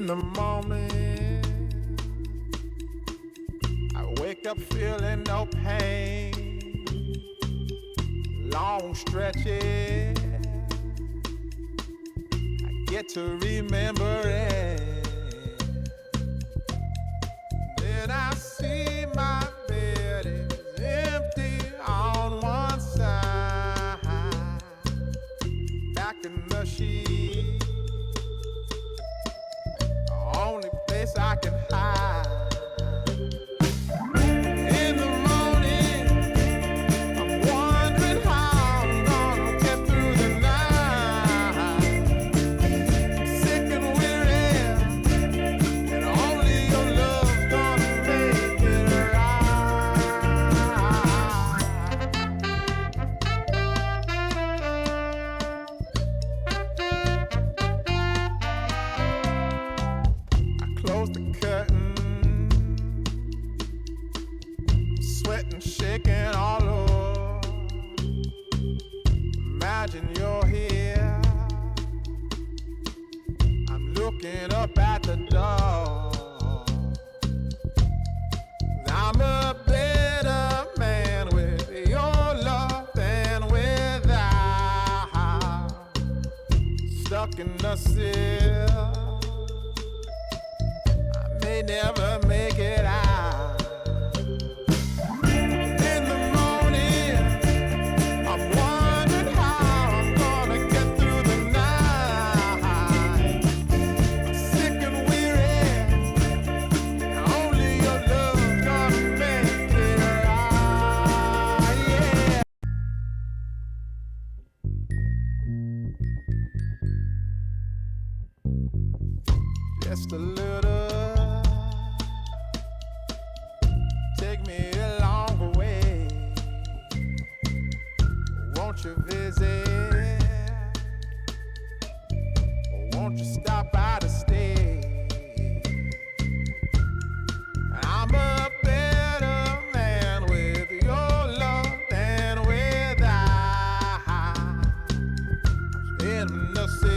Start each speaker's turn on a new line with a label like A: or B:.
A: In the morning, I wake up feeling no pain. Long stretches, I get to remember it. Then I see my bed is empty on one side. Back in the sheet, only place I can hide. In the morning, I'm wondering how I'm gonna get through the night. Sick and weary, and only your love's gonna make it Close the curtain, sweating, shaking all over. Imagine you're here, I'm looking up at the door. I'm a better man with your love than without. Stuck in the cell, may never make it out. In the morning, I'm wondering how I'm gonna get through the night. Sick and weary, only your love's gonna make it right. Yeah. Just a little, take me along the way. Won't you visit? Won't you stop by to stay? I'm a better man with your love than without. I'm in the city.